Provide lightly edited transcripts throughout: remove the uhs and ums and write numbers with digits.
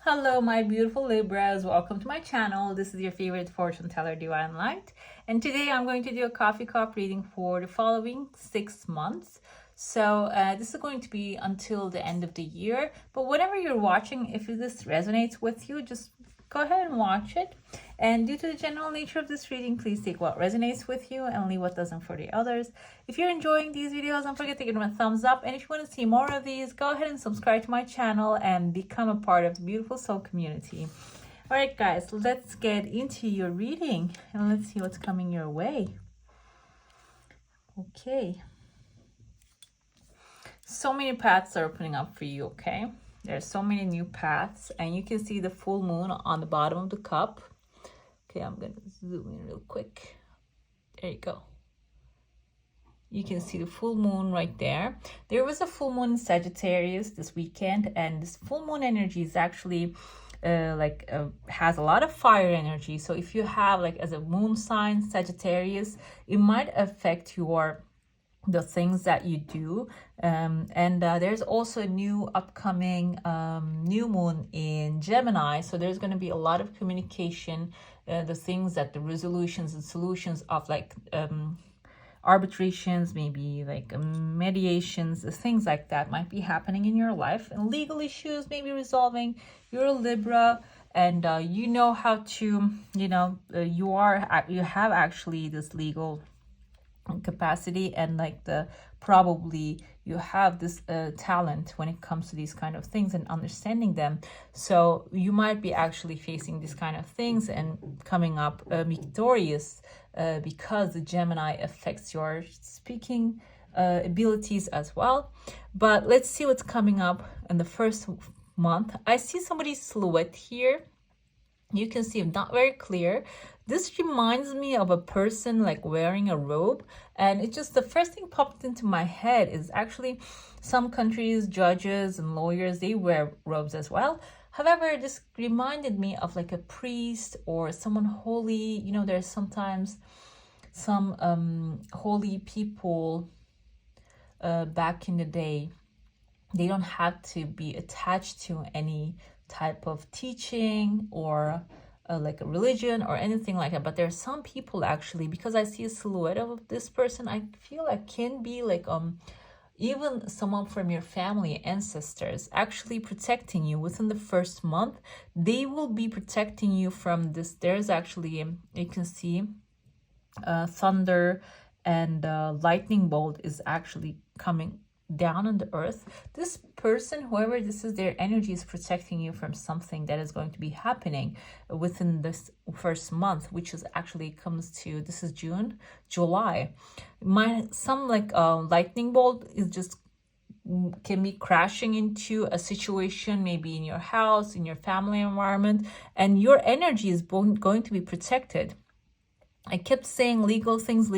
Hello, my beautiful Libras. Welcome to my channel. This is your favorite fortune teller, Divine Light. And today I'm going to do a coffee cup reading for the following 6 months. So this is going to be until the end of the year. But whenever you're watching, if this resonates with you, just go ahead and watch it. And due to the general nature of this reading, please take what resonates with you and leave what doesn't for the others. If you're enjoying these videos, don't forget to give them a thumbs up. And if you want to see more of these, go ahead and subscribe to my channel and become a part of the beautiful soul community. All right, guys, let's get into your reading and let's see what's coming your way. Okay. So many paths are opening up for you, okay? There's so many new paths, and you can see the full moon on the bottom of the cup. Okay, I'm gonna zoom in real quick. There you go. You can see the full moon right there. There was a full moon in Sagittarius this weekend, and this full moon energy is actually has a lot of fire energy. So if you have as a moon sign Sagittarius, it might affect the things that you do, and there's also a new upcoming new moon in Gemini, so there's going to be a lot of communication, the resolutions and solutions of arbitrations, maybe mediations, things like that might be happening in your life, and legal issues may be resolving. You're a Libra, and you know how to, you have actually this legal capacity, and probably you have this talent when it comes to these kind of things and understanding them. So you might be actually facing these kind of things and coming up victorious because the Gemini affects your speaking abilities as well. But let's see what's coming up in the first month. I see somebody's silhouette here. You can see not very clear. This reminds me of a person wearing a robe, and it's just the first thing popped into my head is actually some countries, judges and lawyers, they wear robes as well. However, this reminded me of a priest or someone holy. There's sometimes some holy people back in the day. They don't have to be attached to any type of teaching or a religion or anything like that, but there are some people actually, because I see a silhouette of this person, I feel can be even someone from your family, ancestors, actually protecting you within the first month. They will be protecting you from this. There's actually, you can see thunder and lightning bolt is actually coming down on the earth. This person, whoever this is, their energy is protecting you from something that is going to be happening within this first month, which is actually comes to, this is June, July. Some lightning bolt is just can be crashing into a situation, maybe in your house, in your family environment, and your energy is going to be protected. I kept saying legal things,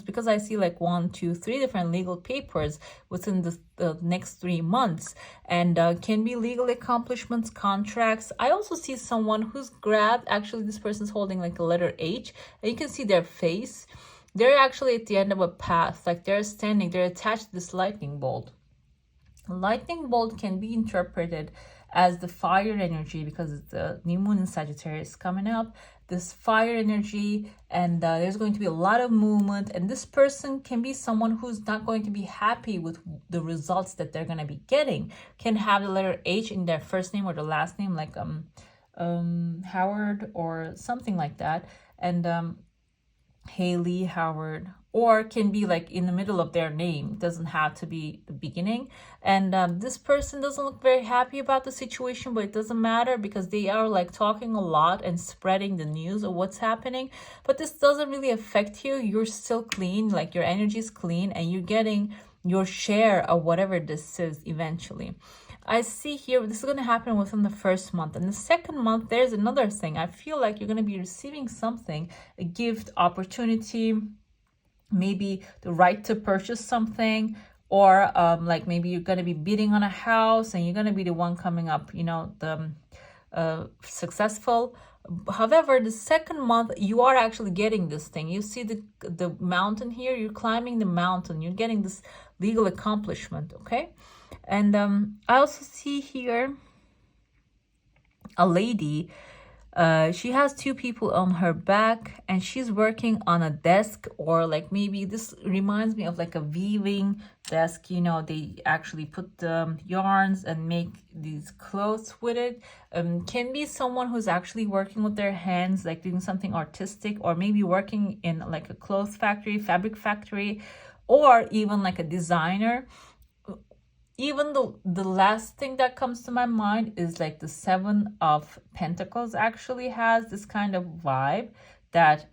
because I see 1, 2, 3 different legal papers within the next 3 months, and can be legal accomplishments, contracts. I also see someone who's grabbed, actually this person's holding a letter H, and you can see their face. They're actually at the end of a path, they're standing, they're attached to this lightning bolt. Lightning bolt can be interpreted as the fire energy, because it's the new moon in Sagittarius coming up, this fire energy, and there's going to be a lot of movement, and this person can be someone who's not going to be happy with the results that they're going to be getting. Can have the letter H in their first name or the last name, Howard or something like that, and Haley, Howard, or can be in the middle of their name. It doesn't have to be the beginning. And this person doesn't look very happy about the situation, but it doesn't matter because they are talking a lot and spreading the news of what's happening. But this doesn't really affect you. You're still clean, your energy is clean, and you're getting your share of whatever this is eventually. I see here this is going to happen within the first month. And the second month, there's another thing. I feel you're going to be receiving something, a gift, opportunity, maybe the right to purchase something, or maybe you're going to be bidding on a house and you're going to be the one coming up, the successful. However, the second month, you are actually getting this thing. You see the mountain here, you're climbing the mountain, you're getting this legal accomplishment, okay? And I also see here a lady. She has two people on her back and she's working on a desk, or like maybe this reminds me of like a weaving desk. You know, they actually put the yarns and make these clothes with it. Can be someone who's actually working with their hands, like doing something artistic, or maybe working in like a clothes factory, fabric factory, or even like a designer. Even the last thing that comes to my mind is like the Seven of Pentacles actually has this kind of vibe that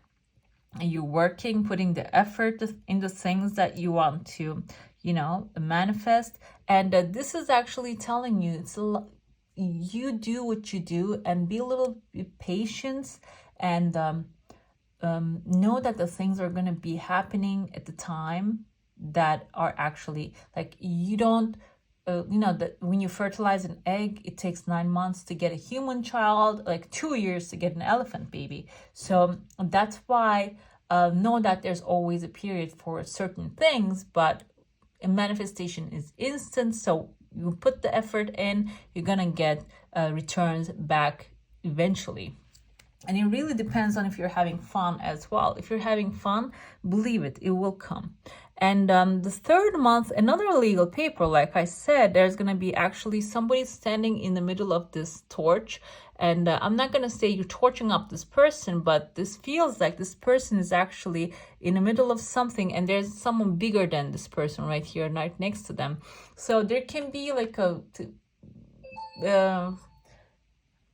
you're working, putting the effort in the things that you want to, you know, manifest. And this is actually telling you it's you do what you do, and be a little patient, and know that the things are going to be happening at the time that are actually like, you don't you know that when you fertilize an egg, it takes 9 months to get a human child, like 2 years to get an elephant baby. So that's why know that there's always a period for certain things, but a manifestation is instant. So you put the effort in, you're gonna get returns back eventually. And it really depends on if you're having fun as well. If you're having fun, believe it, it will come. And the third month, another legal paper, like I said, there's going to be actually somebody standing in the middle of this torch. And I'm not going to say you're torching up this person, but this feels like this person is actually in the middle of something, and there's someone bigger than this person right here, right next to them. So there can be like a...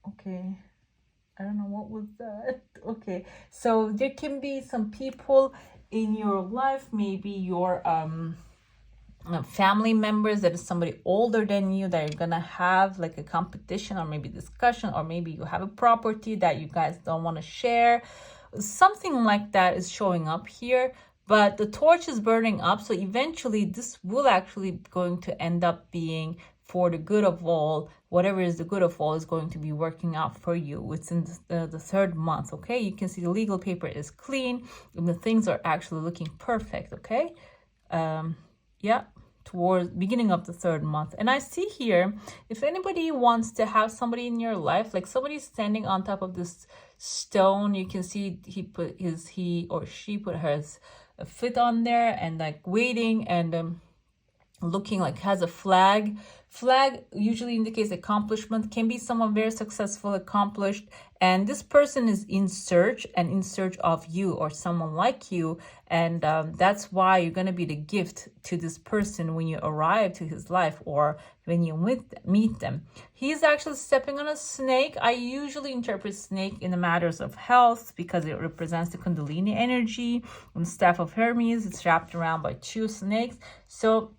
okay. I don't know what was that. Okay, so there can be some people in your life, maybe your family members, that is somebody older than you, that you're gonna have like a competition or maybe discussion, or maybe you have a property that you guys don't want to share. Something like that is showing up here, but the torch is burning up, so eventually this will actually going to end up being for the good of all. Whatever is the good of all is going to be working out for you within the third month. Okay, you can see the legal paper is clean and the things are actually looking perfect. Okay, yeah, towards beginning of the third month. And I see here, if anybody wants to have somebody in your life, like somebody standing on top of this stone, you can see he or she put her foot on there and like waiting, and looking like has a flag. Flag usually indicates accomplishment, can be someone very successful, accomplished, and this person is in search of you or someone like you. And that's why you're going to be the gift to this person when you arrive to his life, or when you meet them. He's actually stepping on a snake. I usually interpret snake in the matters of health because it represents the Kundalini energy. And staff of Hermes, it's wrapped around by 2 snakes. So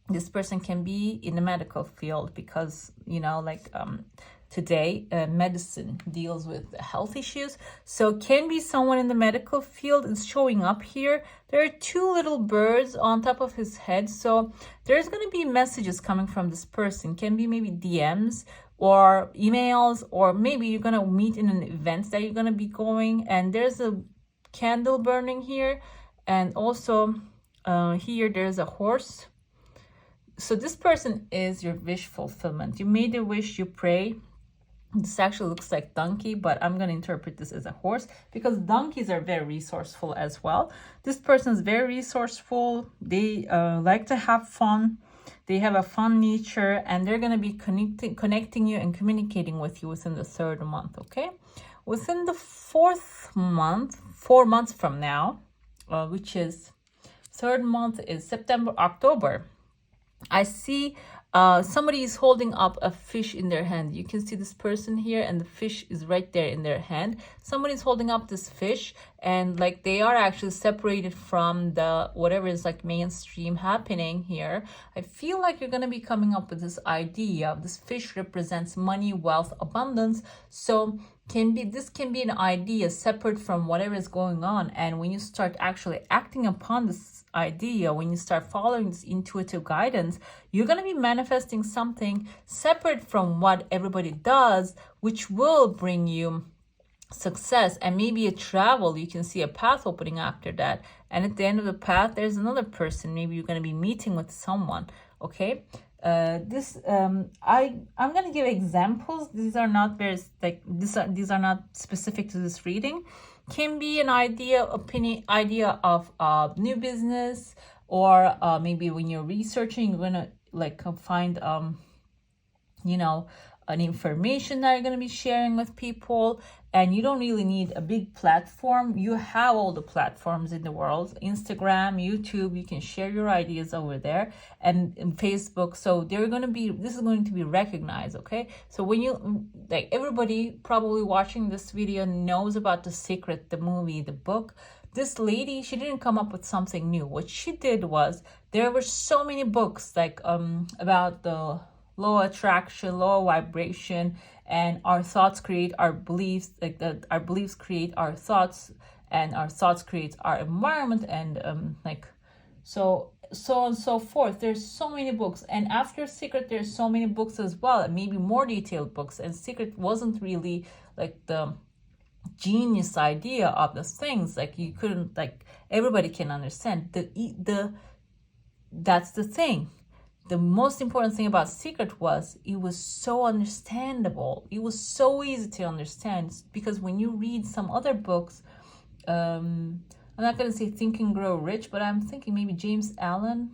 this person can be in the medical field because, you know, like today medicine deals with health issues. So can be someone in the medical field is showing up here. There are 2 little birds on top of his head. So there's going to be messages coming from this person. Can be maybe DMs or emails, or maybe you're going to meet in an event that you're going to be going. And there's a candle burning here. And also here there's a horse. So this person is your wish fulfillment. You made a wish, you pray. This actually looks like donkey, but I'm going to interpret this as a horse because donkeys are very resourceful as well. This person is very resourceful. They like to have fun. They have a fun nature, and they're going to be connecting you and communicating with you within the 3rd month, okay? Within the 4th month, 4 months from now, which is 3rd month is September, October, I see somebody is holding up a fish in their hand. You can see this person here, and the fish is right there in their hand. Somebody's holding up this fish, and like they are actually separated from the whatever is like mainstream happening here. I feel like you're going to be coming up with this idea. This fish represents money, wealth, abundance. So this can be an idea separate from whatever is going on. And when you start actually acting upon this idea, when you start following this intuitive guidance, you're going to be manifesting something separate from what everybody does, which will bring you success and maybe a travel. You can see a path opening after that, and at the end of the path there's another person. Maybe you're going to be meeting with someone. Okay, I'm gonna give examples. These are not very like these are not specific to this reading. Can be an idea of new business, or maybe when you're researching, you're gonna like find you know, an information that you're going to be sharing with people, and you don't really need a big platform. You have all the platforms in the world: Instagram, YouTube. You can share your ideas over there, and Facebook. So they're going to be, this is going to be recognized. Okay, so when you like, everybody probably watching this video knows about The Secret, the movie, the book. This lady, she didn't come up with something new. What she did was, there were so many books like about the law of attraction, law of vibration, and our thoughts create our beliefs, like that our beliefs create our thoughts, and our thoughts create our environment, and like so on and so forth. There's so many books, and after Secret there's so many books as well, and maybe more detailed books. And Secret wasn't really like the genius idea of the things, like you couldn't, like everybody can understand the that's the thing. The most important thing about Secret was it was so understandable. It was so easy to understand, because when you read some other books, I'm not going to say Think and Grow Rich, but I'm thinking maybe James Allen.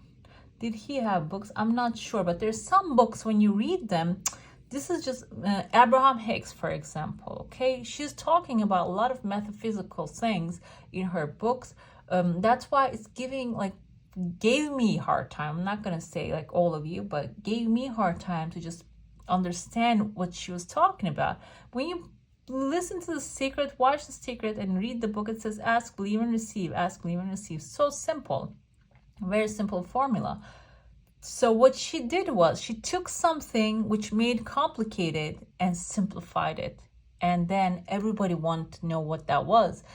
Did he have books? I'm not sure, but there's some books when you read them. This is just Abraham Hicks, for example. Okay, she's talking about a lot of metaphysical things in her books. That's why it's gave me a hard time. I'm not going to say like all of you, but gave me a hard time to just understand what she was talking about. When you listen to The Secret, watch The Secret, and read the book, it says ask, believe, and receive. Ask, believe, and receive. So simple. Very simple formula. So what she did was, she took something which made complicated and simplified it. And then everybody wanted to know what that was.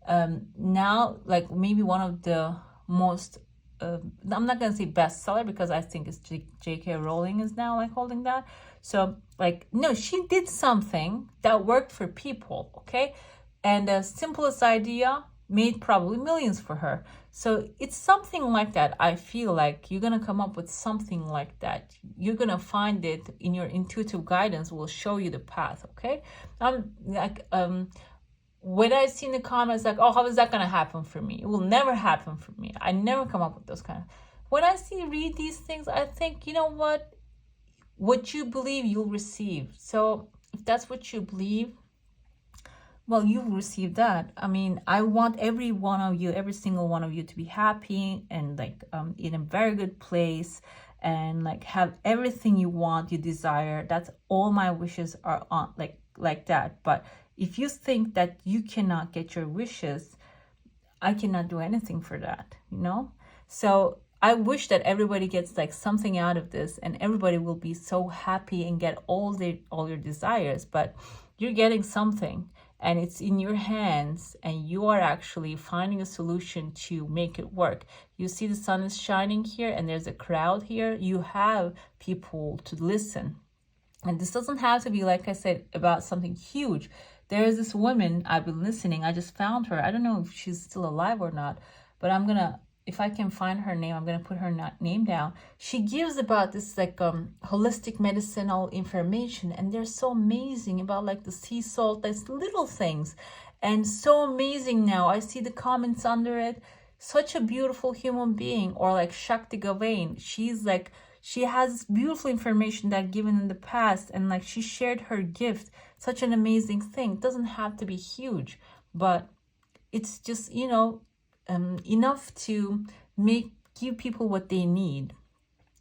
Now, like maybe one of the most I'm not going to say bestseller, because I think it's J.K. Rowling is now like holding that. So like, no, she did something that worked for people, okay? And the simplest idea made probably millions for her. So it's something like that. I feel like you're going to come up with something like that. You're going to find it in your intuitive guidance will show you the path, okay? When I see in the comments like, oh, how is that going to happen for me? It will never happen for me. I never come up with those kind of. When I read these things, I think, you know what you believe, you'll receive. So if that's what you believe, well, you'll receive that. I mean, I want every single one of you to be happy and like in a very good place, and like have everything you want, you desire. That's all my wishes are on like that. But if you think that you cannot get your wishes, I cannot do anything for that, you know? So I wish that everybody gets like something out of this, and everybody will be so happy and get all your desires. But you're getting something, and it's in your hands, and you are actually finding a solution to make it work. You see the sun is shining here, and there's a crowd here. You have people to listen. And this doesn't have to be, like I said, about something huge. There is this woman, I've been listening. I just found her. I don't know if she's still alive or not, but I'm going to, if I can find her name, I'm going to put her name down. She gives about this like holistic medicinal information, and they're so amazing about like the sea salt, these little things. And so amazing now. I see the comments under it. Such a beautiful human being. Or like Shakti Gavain. She has beautiful information that given in the past, and like she shared her gift. Such an amazing thing. It doesn't have to be huge, but it's just, you know, enough to give people what they need.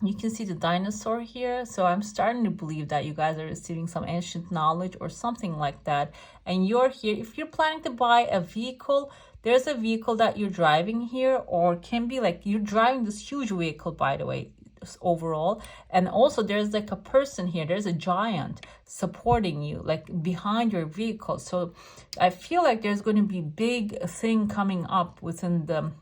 You can see the dinosaur here. So I'm starting to believe that you guys are receiving some ancient knowledge or something like that. And you're here. If you're planning to buy a vehicle, there's a vehicle that you're driving here, or can be like you're driving this huge vehicle, by the way, overall. And also there's like a person here, there's a giant supporting you like behind your vehicle. So I feel like there's going to be big thing coming up within the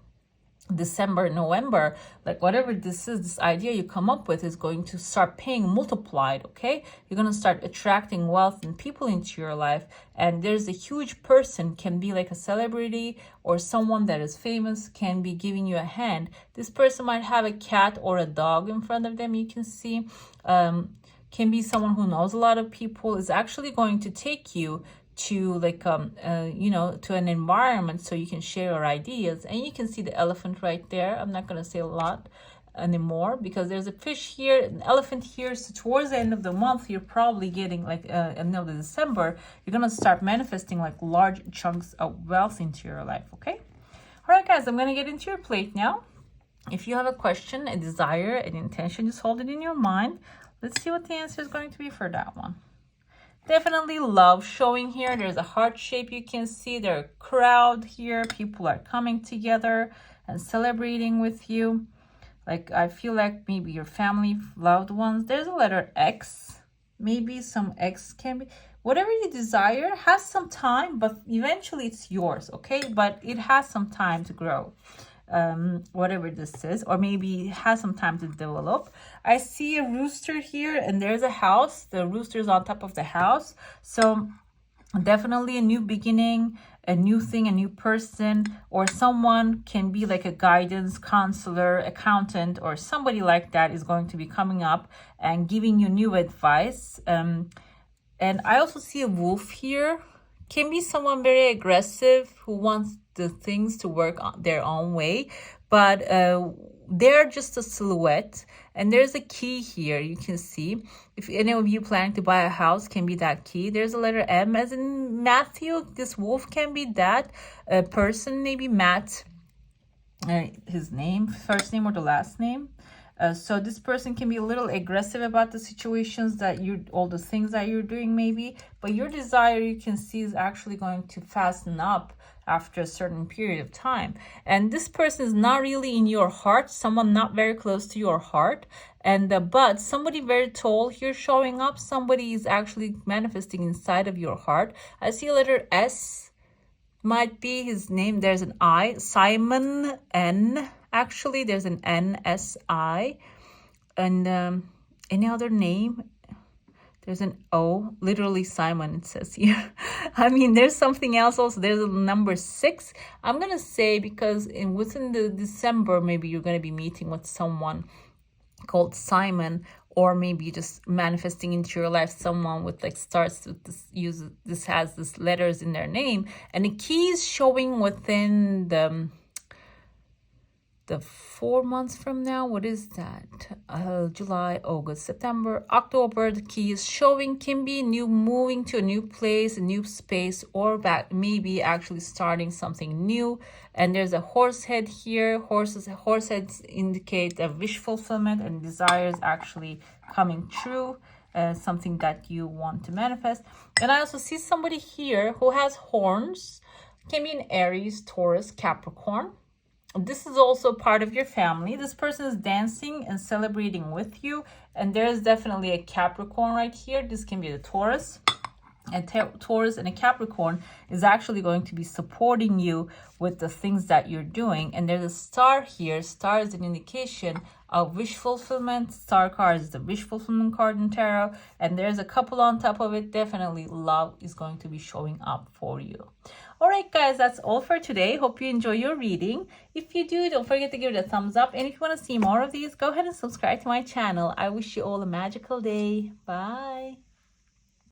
December, November, like whatever this is, this idea you come up with is going to start paying multiplied, okay? You're going to start attracting wealth and people into your life. And there's a huge person, can be like a celebrity or someone that is famous, can be giving you a hand. This person might have a cat or a dog in front of them, you can see. Can be someone who knows a lot of people, is actually going to take you to like you know, to an environment so you can share your ideas. And you can see the elephant right there. I'm not going to say a lot anymore because there's a fish here, an elephant here. So towards the end of the month, you're probably getting like end of December, you're going to start manifesting like large chunks of wealth into your life. Okay, all right guys, I'm going to get into your plate now. If you have a question, a desire, an intention, just hold it in your mind. Let's see what the answer is going to be for that one. Definitely love showing here. There's a heart shape you can see. There's a crowd here. People are coming together and celebrating with you. Like, I feel like maybe your family, loved ones. There's a letter X. Maybe some X can be. Whatever you desire has some time, but eventually it's yours, okay? But it has some time to grow. Whatever this is, or maybe it has some time to develop. I see a rooster here and there's a house. The rooster is on top of the house. So definitely a new beginning, a new thing, a new person, or someone can be like a guidance counselor, accountant, or somebody like that is going to be coming up and giving you new advice. And I also see a wolf here. Can be someone very aggressive who wants the things to work on their own way, but they're just a silhouette. And there's a key here you can see. If any of you planning to buy a house, can be that key. There's a letter M as in Matthew. This wolf can be that person, maybe Matt, his name, first name or the last name. So this person can be a little aggressive about the situations that all the things that you're doing maybe, but your desire you can see is actually going to fasten up after a certain period of time. And this person is not really in your heart, someone not very close to your heart. And but somebody very tall here showing up, somebody is actually manifesting inside of your heart. I see a letter S, might be his name. There's an I, Simon, N. Actually, there's an NSI, and any other name? There's an O, literally Simon, it says here. I mean, there's something else also. There's a number 6. I'm going to say because within the December, maybe you're going to be meeting with someone called Simon, or maybe just manifesting into your life someone with like starts with this has this letters in their name, and the key is showing within the 4 months from now. What is that? July, August, September, October. The key is showing can be new, moving to a new place, a new space, or back maybe actually starting something new. And there's a horse head here. Horse heads indicate a wish fulfillment and desires actually coming true. Something that you want to manifest. And I also see somebody here who has horns. Can be an Aries, Taurus, Capricorn. This is also part of your family. This person is dancing and celebrating with you. And there's definitely a Capricorn right here. This can be the Taurus. And Taurus and a Capricorn is actually going to be supporting you with the things that you're doing. And there's a star here. Star is an indication of wish fulfillment. Star card is the wish fulfillment card in tarot. And there's a couple on top of it. Definitely love is going to be showing up for you. All right, guys, that's all for today. Hope you enjoy your reading. If you do, don't forget to give it a thumbs up. And if you want to see more of these, go ahead and subscribe to my channel. I wish you all a magical day. Bye.